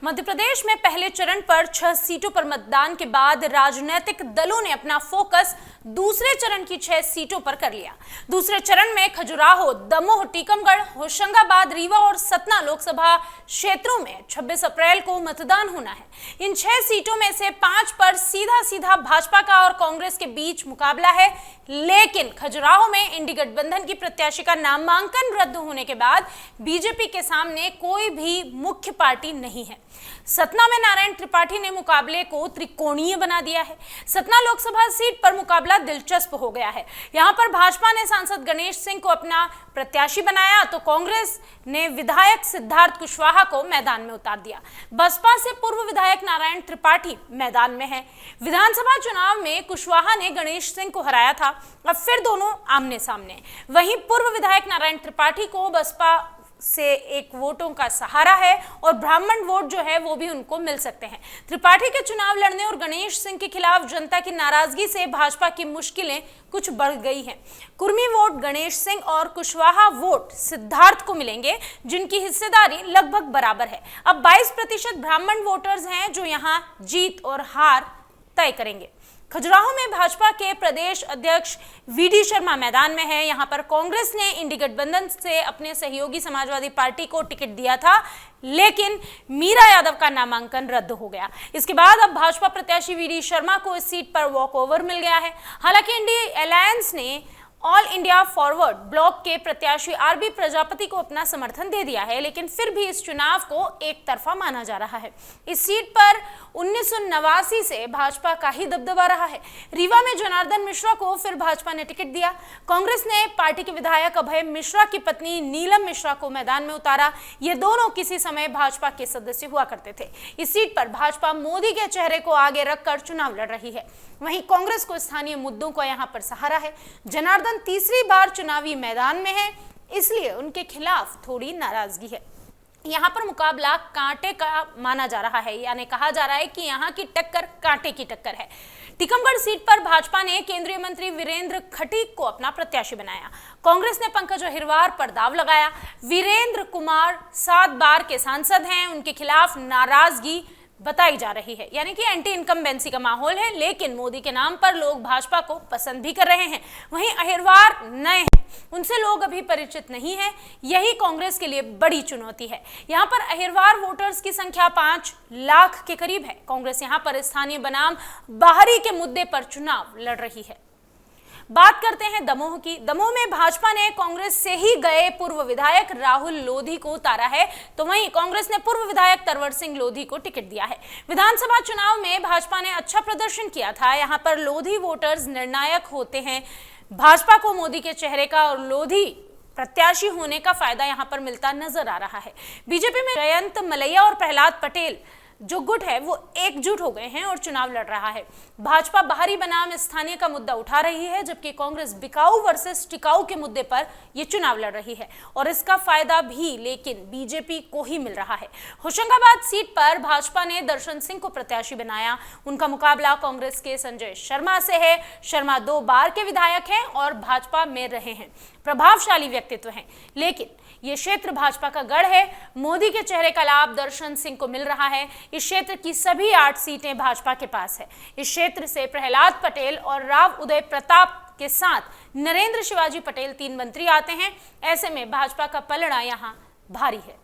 मध्य प्रदेश में पहले चरण पर 6 सीटों पर मतदान के बाद राजनीतिक दलों ने अपना फोकस दूसरे चरण की 6 सीटों पर कर लिया। दूसरे चरण में खजुराहो, दमोह, टीकमगढ़, होशंगाबाद, रीवा और सतना लोकसभा क्षेत्रों में 26 अप्रैल को मतदान होना है। इन 6 सीटों में से 5 पर सीधा सीधा भाजपा का और कांग्रेस के बीच मुकाबला है, लेकिन खजुराहो में इंडी गठबंधन की प्रत्याशी का नामांकन रद्द होने के बाद बीजेपी के सामने कोई भी मुख्य पार्टी नहीं है। सतना में नारायण त्रिपाठी ने मुकाबले को त्रिकोणीय बना दिया है। सतना लोकसभा सीट पर मुकाबला दिलचस्प हो गया है। यहां पर भाजपा ने सांसद गणेश सिंह को अपना प्रत्याशी बनाया तो कांग्रेस ने विधायक सिद्धार्थ कुशवाहा को मैदान में उतार दिया। बसपा से पूर्व विधायक नारायण त्रिपाठी मैदान में है। विधानसभा चुनाव में कुशवाहा ने गणेश सिंह को हराया था, अब फिर दोनों आमने सामने। वहीं पूर्व विधायक नारायण त्रिपाठी को बसपा से एक वोटों का सहारा है और ब्राह्मण वोट जो है वो भी उनको मिल सकते हैं। त्रिपाठी के चुनाव लड़ने और गणेश सिंह के खिलाफ जनता की नाराजगी से भाजपा की मुश्किलें कुछ बढ़ गई हैं। कुर्मी वोट गणेश सिंह और कुशवाहा वोट सिद्धार्थ को मिलेंगे, जिनकी हिस्सेदारी लगभग बराबर है। अब 22% ब्राह्मण वोटर्स हैं जो यहां जीत और हार तय करेंगे। खजुराहो में भाजपा के प्रदेश अध्यक्ष वीडी शर्मा मैदान में है। यहां पर कांग्रेस ने इंडी गठबंधन से अपने सहयोगी समाजवादी पार्टी को टिकट दिया था, लेकिन मीरा यादव का नामांकन रद्द हो गया। इसके बाद अब भाजपा प्रत्याशी वीडी शर्मा को इस सीट पर वॉकओवर मिल गया है। हालांकि इंडी अलायंस ने ऑल इंडिया फॉरवर्ड ब्लॉक के प्रत्याशी आरबी प्रजापति को अपना समर्थन दे दिया है, लेकिन फिर भी इस चुनाव को एक तरफा माना जा रहा है। इस सीट पर 1989 से भाजपा का ही दबदबा रहा है। रीवा में जनार्दन मिश्रा को फिर भाजपा ने टिकट दिया। कांग्रेस ने पार्टी के विधायक अभय मिश्रा की पत्नी नीलम मिश्रा को मैदान में उतारा। ये दोनों किसी समय भाजपा के सदस्य हुआ करते थे। इस सीट पर भाजपा मोदी के चेहरे को आगे रखकर चुनाव लड़ रही है। वहीं कांग्रेस को स्थानीय मुद्दों का यहाँ पर सहारा है। जनार्दन तीसरी बार चुनावी मैदान में है, इसलिए उनके खिलाफ थोड़ी नाराजगी है। यहाँ पर मुकाबला कांटे का माना जा रहा है, यानी कहा जा रहा है कि यहाँ की टक्कर कांटे की टक्कर है। टीकमगढ़ सीट पर भाजपा ने केंद्रीय मंत्री वीरेंद्र खटीक को अपना प्रत्याशी बनाया। कांग्रेस ने पंकज अहिरवार पर दाव लगाया। वीरेंद्र कुमार 7 बार के सांसद हैं, उनके खिलाफ नाराजगी बताई जा रही है, यानी कि एंटी इनकम्बेंसी का माहौल है, लेकिन मोदी के नाम पर लोग भाजपा को पसंद भी कर रहे हैं। वहीं अहिरवार नए हैं, उनसे लोग अभी परिचित नहीं हैं। यही कांग्रेस के लिए बड़ी चुनौती है। यहां पर अहिरवार वोटर्स की संख्या 5 लाख के करीब है। कांग्रेस यहां पर स्थानीय बनाम बाहरी के मुद्दे पर चुनाव लड़ रही है। बात करते हैं दमोह की। दमोह में भाजपा ने कांग्रेस से ही गए पूर्व विधायक राहुल लोधी को उतारा है, तो वहीं कांग्रेस ने पूर्व विधायक तरवर सिंह लोधी को टिकट दिया है। विधानसभा चुनाव में भाजपा ने अच्छा प्रदर्शन किया था। यहां पर लोधी वोटर्स निर्णायक होते हैं। भाजपा को मोदी के चेहरे का और लोधी प्रत्याशी होने का फायदा यहां पर मिलता नजर आ रहा है। बीजेपी में जयंत मलैया और प्रहलाद पटेल जो गुट है वो एकजुट हो गए हैं और चुनाव लड़ रहा है। भाजपा बाहरी बनाम स्थानीय का मुद्दा उठा रही है, जबकि कांग्रेस बिकाऊ वर्सेस टिकाऊ के मुद्दे पर यह चुनाव लड़ रही है और इसका फायदा भी लेकिन बीजेपी को ही मिल रहा है। होशंगाबाद सीट पर भाजपा ने दर्शन सिंह को प्रत्याशी बनाया। उनका मुकाबला कांग्रेस के संजय शर्मा से है। शर्मा 2 बार के विधायक हैं और भाजपा में रहे हैं, प्रभावशाली व्यक्तित्व हैं, लेकिन ये क्षेत्र भाजपा का गढ़ है। मोदी के चेहरे का लाभ दर्शन सिंह को मिल रहा है। इस क्षेत्र की सभी 8 सीटें भाजपा के पास है। इस क्षेत्र से प्रहलाद पटेल और राव उदय प्रताप के साथ नरेंद्र शिवाजी पटेल 3 मंत्री आते हैं। ऐसे में भाजपा का पलड़ा यहाँ भारी है।